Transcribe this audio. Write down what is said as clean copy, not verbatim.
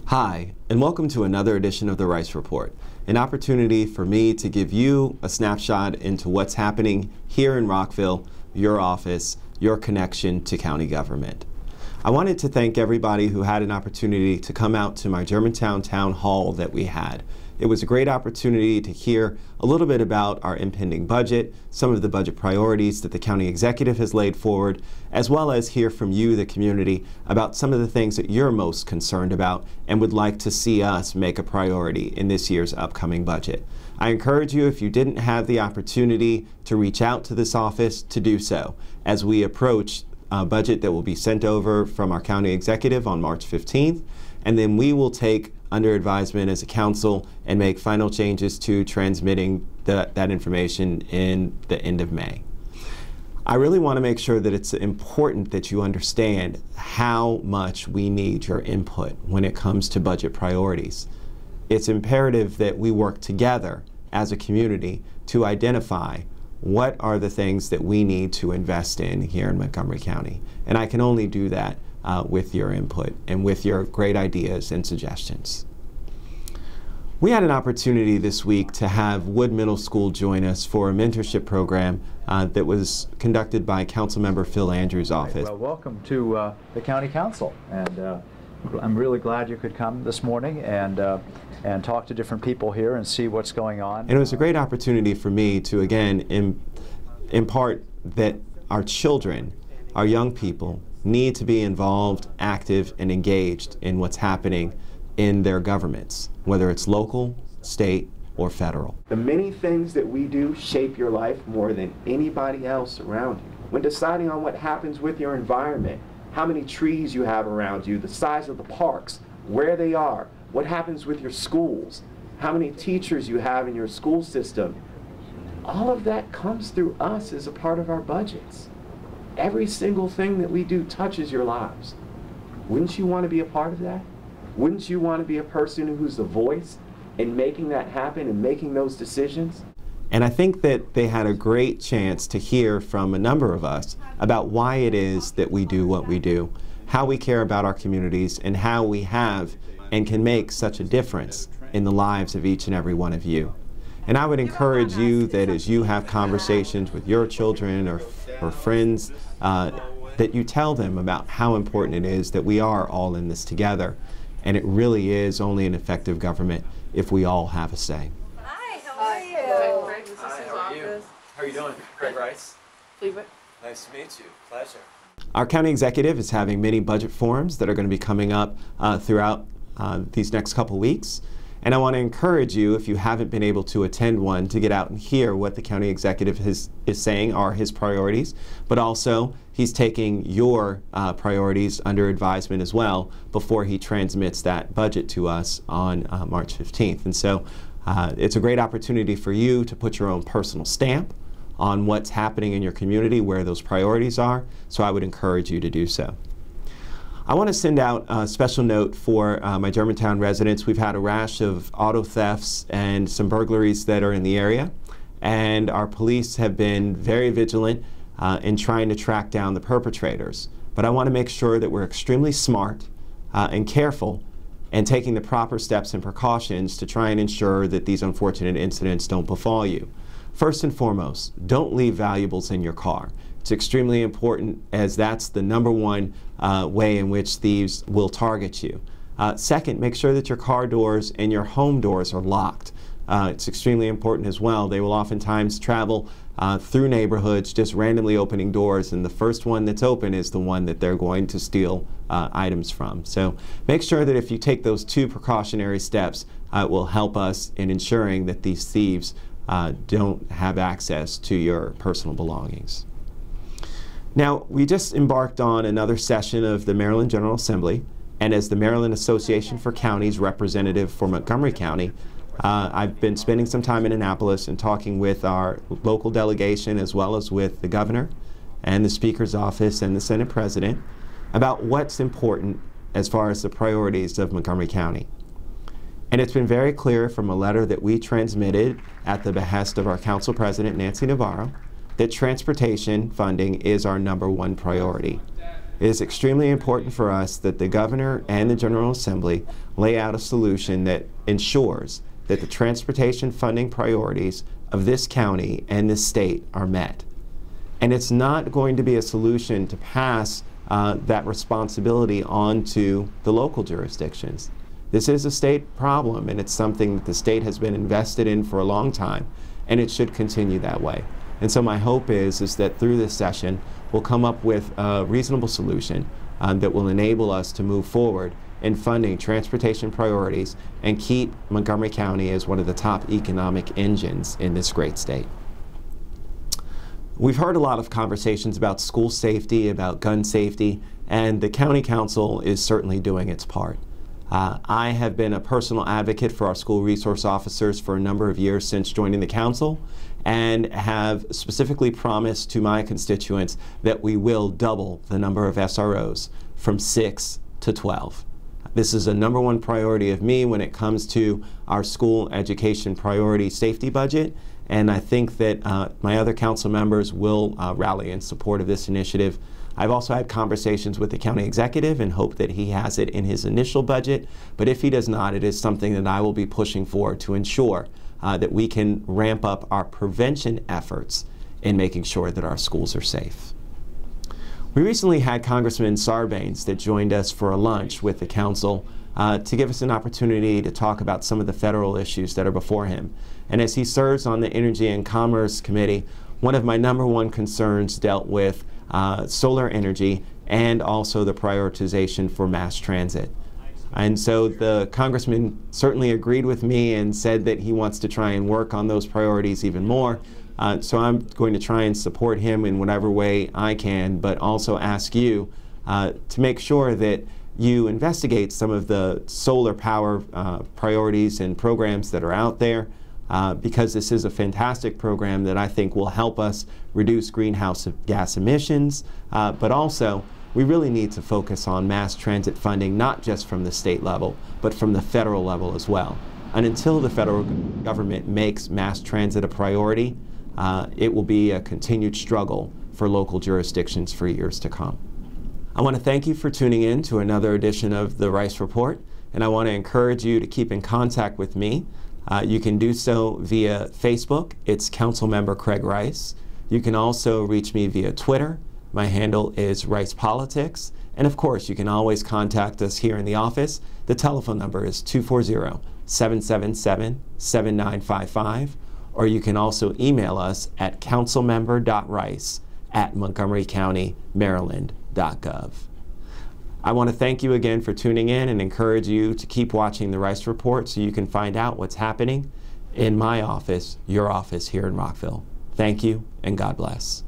Hi, and welcome to another edition of the Rice Report, an opportunity for me to give you a snapshot into what's happening here in Rockville, your office, your connection to county government. I wanted to thank everybody who had an opportunity to come out to my Germantown Town Hall that we had. It was a great opportunity to hear a little bit about our impending budget, some of the budget priorities that the county executive has laid forward, as well as hear from you, the community, about some of the things that you're most concerned about and would like to see us make a priority in this year's upcoming budget. I encourage you, if you didn't have the opportunity to reach out to this office, to do so as we approach a budget that will be sent over from our county executive on March 15th, and then we will take under advisement as a council and make final changes to transmitting that information in the end of May. I really want to make sure that it's important that you understand how much we need your input when it comes to budget priorities. It's imperative that we work together as a community to identify what are the things that we need to invest in here in Montgomery County. And I can only do that with your input and with your great ideas and suggestions. We had an opportunity this week to have Wood Middle School join us for a mentorship program that was conducted by Councilmember Phil Andrews' office. Well, welcome to the County Council, and I'm really glad you could come this morning and talk to different people here and see what's going on. And it was a great opportunity for me to again impart that our children, our young people, need to be involved, active, and engaged in what's happening in their governments, whether it's local, state, or federal. The many things that we do shape your life more than anybody else around you. When deciding on what happens with your environment, how many trees you have around you, the size of the parks, where they are, what happens with your schools, how many teachers you have in your school system, all of that comes through us as a part of our budgets. Every single thing that we do touches your lives. Wouldn't you want to be a part of that? Wouldn't you want to be a person who's the voice in making that happen and making those decisions? And I think that they had a great chance to hear from a number of us about why it is that we do what we do, how we care about our communities, and how we have and can make such a difference in the lives of each and every one of you. And I would encourage you that as you have conversations with your children or friends, that you tell them about how important it is that we are all in this together. And it really is only an effective government if we all have a say. Hi, how are you? Greg, this is Hi, his how are you? office. How are you doing? Greg Rice. Cleveland. Nice to meet you. Pleasure. Our county executive is having many budget forums that are going to be coming up throughout these next couple weeks. And I want to encourage you, if you haven't been able to attend one, to get out and hear what the county executive is saying are his priorities, but also he's taking your priorities under advisement as well before he transmits that budget to us on March 15th. And so it's a great opportunity for you to put your own personal stamp on what's happening in your community, where those priorities are, so I would encourage you to do so. I want to send out a special note for my Germantown residents. We've had a rash of auto thefts and some burglaries that are in the area, and our police have been very vigilant in trying to track down the perpetrators. But I want to make sure that we're extremely smart and careful and taking the proper steps and precautions to try and ensure that these unfortunate incidents don't befall you. First and foremost, don't leave valuables in your car. It's extremely important, as that's the #1 way in which thieves will target you. Second, make sure that your car doors and your home doors are locked. It's extremely important as well. They will oftentimes travel through neighborhoods just randomly opening doors, and the first one that's open is the one that they're going to steal items from. So make sure that if you take those 2 precautionary steps, it will help us in ensuring that these thieves don't have access to your personal belongings. Now, we just embarked on another session of the Maryland General Assembly, and as the Maryland Association for Counties representative for Montgomery County, I've been spending some time in Annapolis and talking with our local delegation as well as with the governor and the Speaker's office and the Senate President about what's important as far as the priorities of Montgomery County. And it's been very clear from a letter that we transmitted at the behest of our Council President, Nancy Navarro, that transportation funding is our #1 priority. It is extremely important for us that the governor and the General Assembly lay out a solution that ensures that the transportation funding priorities of this county and this state are met. And it's not going to be a solution to pass that responsibility on to the local jurisdictions. This is a state problem, and it's something that the state has been invested in for a long time, and it should continue that way. And so my hope is that through this session, we'll come up with a reasonable solution that will enable us to move forward in funding transportation priorities and keep Montgomery County as one of the top economic engines in this great state. We've heard a lot of conversations about school safety, about gun safety, and the County Council is certainly doing its part. I have been a personal advocate for our school resource officers for a number of years since joining the council, and have specifically promised to my constituents that we will double the number of SROs from 6 to 12. This is a #1 priority of me when it comes to our school education priority safety budget, and I think that my other council members will rally in support of this initiative. I've also had conversations with the county executive and hope that he has it in his initial budget, but if he does not, it is something that I will be pushing for to ensure that we can ramp up our prevention efforts in making sure that our schools are safe. We recently had Congressman Sarbanes that joined us for a lunch with the council to give us an opportunity to talk about some of the federal issues that are before him. And as he serves on the Energy and Commerce Committee, one of my #1 concerns dealt with solar energy and also the prioritization for mass transit. And so the congressman certainly agreed with me and said that he wants to try and work on those priorities even more. So I'm going to try and support him in whatever way I can, but also ask you to make sure that you investigate some of the solar power priorities and programs that are out there, because this is a fantastic program that I think will help us reduce greenhouse gas emissions, but also we really need to focus on mass transit funding, not just from the state level, but from the federal level as well. And until the federal government makes mass transit a priority, it will be a continued struggle for local jurisdictions for years to come. I want to thank you for tuning in to another edition of the Rice Report, and I want to encourage you to keep in contact with me. You can do so via Facebook. It's Councilmember Craig Rice. You can also reach me via Twitter. My handle is Rice Politics. And of course, you can always contact us here in the office. The telephone number is 240-777-7955. Or you can also email us at councilmember.rice@montgomerycountymaryland.gov. I want to thank you again for tuning in and encourage you to keep watching the Rice Report so you can find out what's happening in my office, your office here in Rockville. Thank you, and God bless.